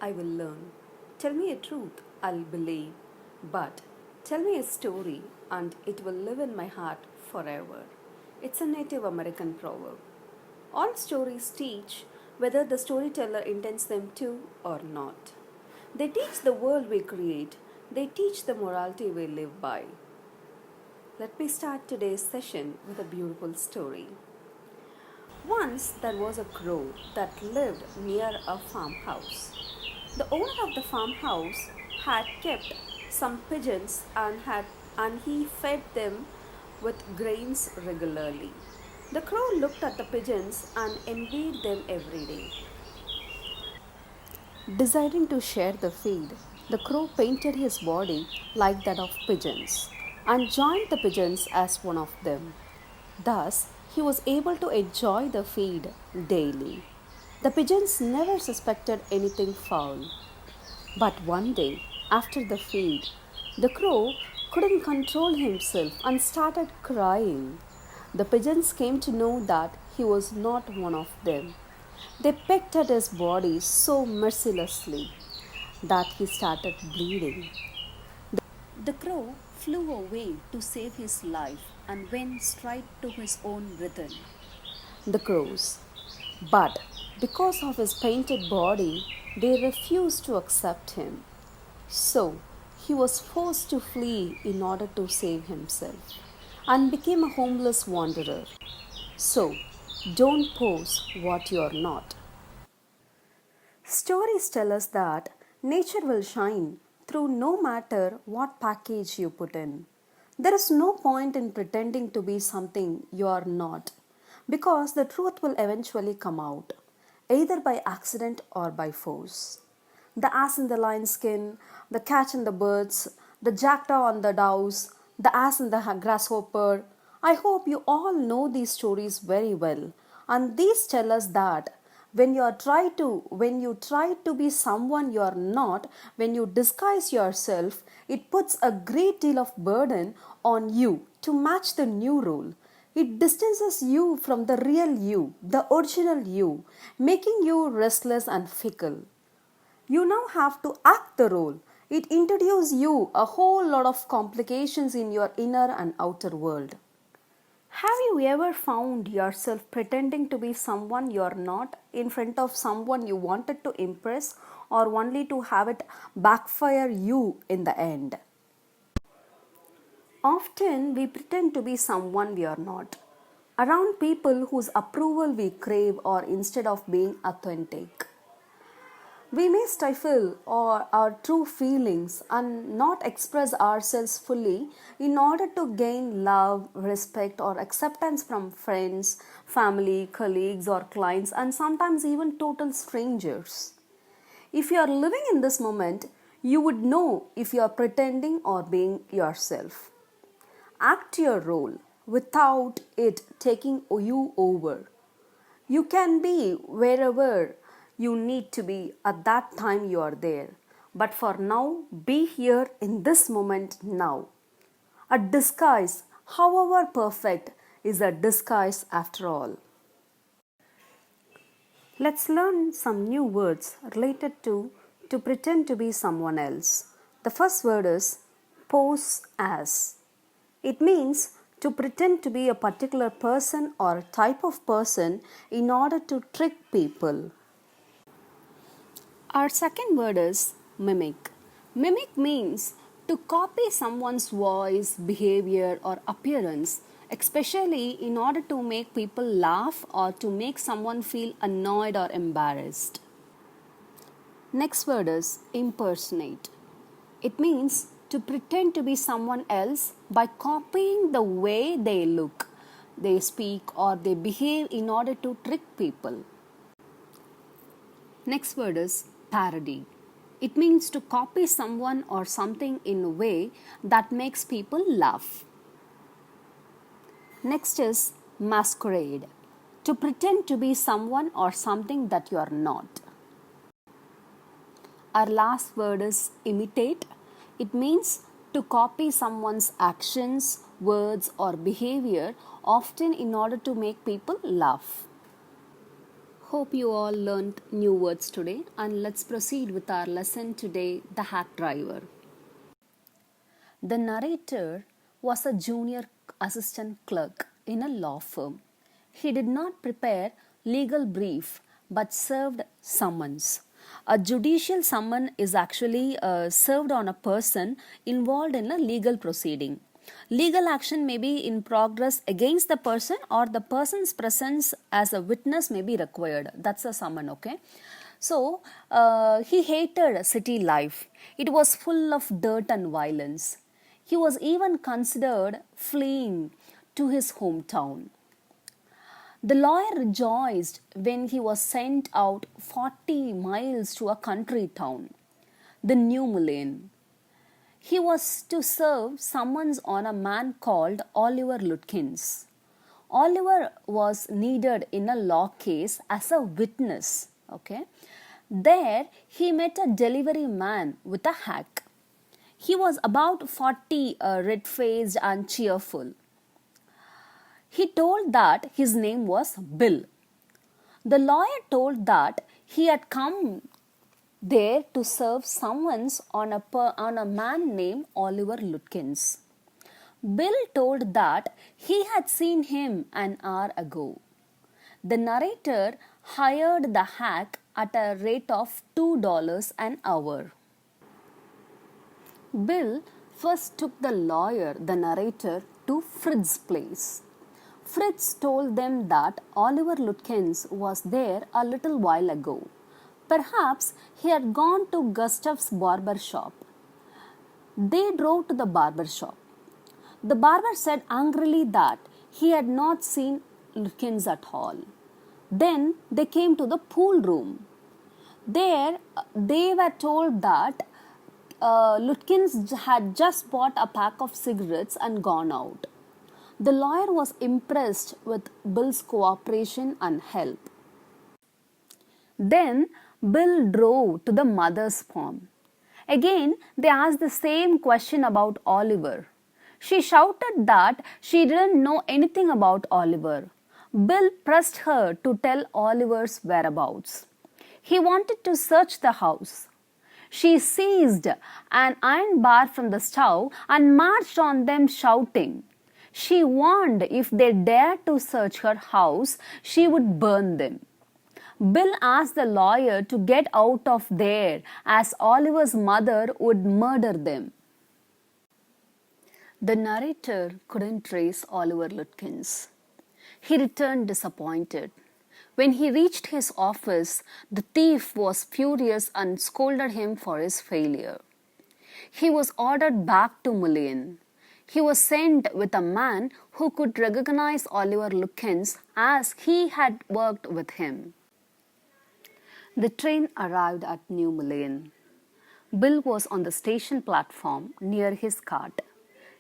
I will learn. Tell me a truth, I'll believe. But tell me a story, and it will live in my heart forever. It's a Native American proverb. All stories teach, whether the storyteller intends them to or not. They teach the world we create, they teach the morality we live by. Let me start today's session with a beautiful story. Once there was a crow that lived near a farmhouse. The owner of the farmhouse had kept some pigeons and he fed them with grains regularly. The crow looked at the pigeons and envied them every day. Deciding to share the feed, the crow painted his body like that of pigeons and joined the pigeons as one of them. Thus, he was able to enjoy the feed daily. The pigeons never suspected anything foul. But one day, after the feed, the crow couldn't control himself and started crying. The pigeons came to know that he was not one of them. They pecked at his body so mercilessly that he started bleeding. The crow flew away to save his life and went straight to his own rhythm, the crows. But because of his painted body, they refused to accept him. So he was forced to flee in order to save himself and became a homeless wanderer. So, don't pose what you're not. Stories tell us that nature will shine through no matter what package you put in. There is no point in pretending to be something you are not because the truth will eventually come out, either by accident or by force. The ass in the lion's skin, the catch in the birds, the jackdaw on the doves, the ass in the grasshopper. I hope you all know these stories very well, and these tell us that when you try to be someone you are not, when you disguise yourself, it puts a great deal of burden on you to match the new role. It distances you from the real you, the original you, making you restless and fickle. You now have to act the role. It introduces you a whole lot of complications in your inner and outer world. Have you ever found yourself pretending to be someone you're not in front of someone you wanted to impress or only to have it backfire you in the end? Often we pretend to be someone we are not, around people whose approval we crave or instead of being authentic. We may stifle our true feelings and not express ourselves fully in order to gain love, respect, or acceptance from friends, family, colleagues, or clients, and sometimes even total strangers. If you are living in this moment, you would know if you are pretending or being yourself. Act your role without it taking you over. You can be wherever you need to be at that time you are there. But for now, be here in this moment now. A disguise, however perfect, is a disguise after all. Let's learn some new words related to pretend to be someone else. The first word is pose as. It means to pretend to be a particular person or type of person in order to trick people. Our second word is mimic. Mimic means to copy someone's voice, behavior, or appearance, especially in order to make people laugh or to make someone feel annoyed or embarrassed. Next word is impersonate. It means to pretend to be someone else by copying the way they look, they speak, or they behave in order to trick people. Next word is parody. It means to copy someone or something in a way that makes people laugh. Next is masquerade. To pretend to be someone or something that you are not. Our last word is imitate. It means to copy someone's actions, words, or behavior, often in order to make people laugh. Hope you all learnt new words today, and let's proceed with our lesson today, the hack driver. The narrator was a junior assistant clerk in a law firm. He did not prepare legal brief but served summons. A judicial summon is actually served on a person involved in a legal proceeding. Legal action may be in progress against the person, or the person's presence as a witness may be required. That's a summon, okay? So, he hated city life. It was full of dirt and violence. He was even considered fleeing to his hometown. The lawyer rejoiced when he was sent out 40 miles to a country town, the New Milan. He was to serve summons on a man called Oliver Lutkins. Oliver was needed in a law case as a witness. Okay. There he met a delivery man with a hack. He was about 40, red-faced and cheerful. He told that his name was Bill. The lawyer told that he had come there to serve summons on a man named Oliver Lutkins. Bill told that he had seen him an hour ago. The narrator hired the hack at a rate of $2 an hour. Bill first took the lawyer, the narrator, to Fritz's place. Fritz told them that Oliver Lutkins was there a little while ago. Perhaps he had gone to Gustav's barber shop. They drove to the barber shop. The barber said angrily that he had not seen Lutkins at all. Then they came to the pool room. There they were told that Lutkins had just bought a pack of cigarettes and gone out. The lawyer was impressed with Bill's cooperation and help. Then Bill drove to the mother's farm. Again, they asked the same question about Oliver. She shouted that she didn't know anything about Oliver. Bill pressed her to tell Oliver's whereabouts. He wanted to search the house. She seized an iron bar from the stove and marched on them shouting. She warned if they dared to search her house, she would burn them. Bill asked the lawyer to get out of there, as Oliver's mother would murder them. The narrator couldn't trace Oliver Lutkins. He returned disappointed. When he reached his office, the thief was furious and scolded him for his failure. He was ordered back to Milan. He was sent with a man who could recognize Oliver Lutkins, as he had worked with him. The train arrived at New Milan. Bill was on the station platform near his cart.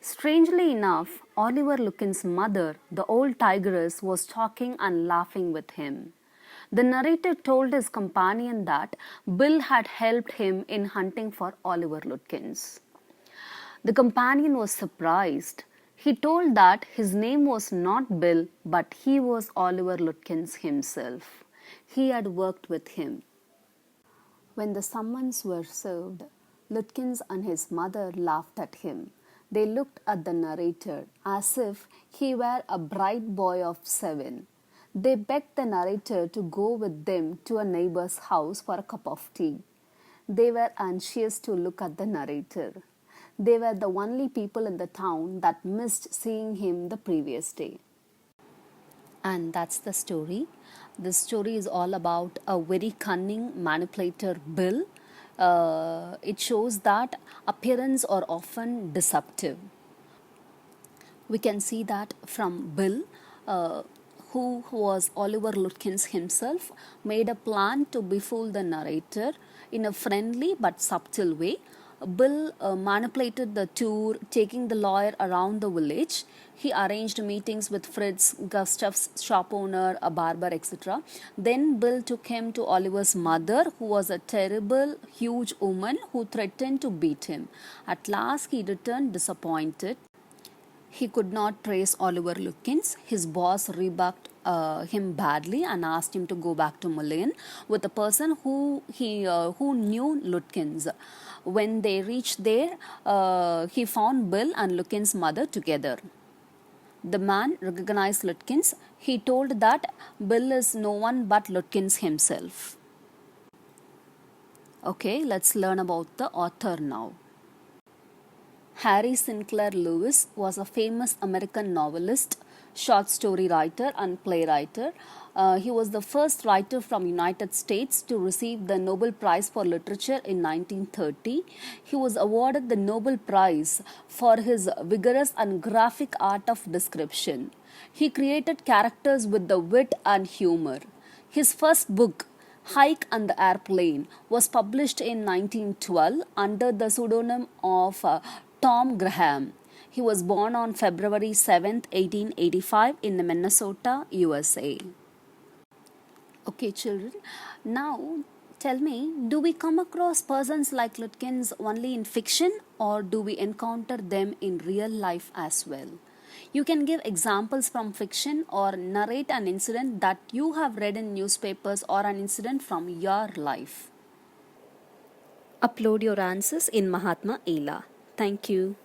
Strangely enough, Oliver Lutkins' mother, the old tigress, was talking and laughing with him. The narrator told his companion that Bill had helped him in hunting for Oliver Lutkins. The companion was surprised. He told that his name was not Bill, but he was Oliver Lutkins himself. He had worked with him. When the summons were served, Lutkins and his mother laughed at him. They looked at the narrator as if he were a bright boy of 7. They begged the narrator to go with them to a neighbor's house for a cup of tea. They were anxious to look at the narrator. They were the only people in the town that missed seeing him the previous day. And that's the story. This story is all about a very cunning manipulator, Bill. It shows that appearances are often deceptive. We can see that from Bill, who was Oliver Lutkins himself, made a plan to befool the narrator in a friendly but subtle way. Bill manipulated the tour, taking the lawyer around the village. He arranged meetings with Fritz, Gustav's shop owner, a barber, etc. Then Bill took him to Oliver's mother, who was a terrible, huge woman who threatened to beat him. At last, he returned disappointed. He could not trace Oliver Lutkins. His boss rebuffed him badly and asked him to go back to Mullen with a person who knew Lutkins. When they reached there, he found Bill and Lutkins' mother together. The man recognized Lutkins. He told that Bill is no one but Lutkins himself. Okay, let's learn about the author now. Harry Sinclair Lewis was a famous American novelist, short story writer and playwright. He was the first writer from United States to receive the Nobel Prize for Literature in 1930. He was awarded the Nobel Prize for his vigorous and graphic art of description. He created characters with the wit and humor. His first book, Hike and the Airplane, was published in 1912 under the pseudonym of Tom Graham. He was born on February 7, 1885 in Minnesota, USA. Okay, children. Now, tell me, do we come across persons like Lutkins only in fiction or do we encounter them in real life as well? You can give examples from fiction or narrate an incident that you have read in newspapers or an incident from your life. Upload your answers in Mahatma Ela. Thank you.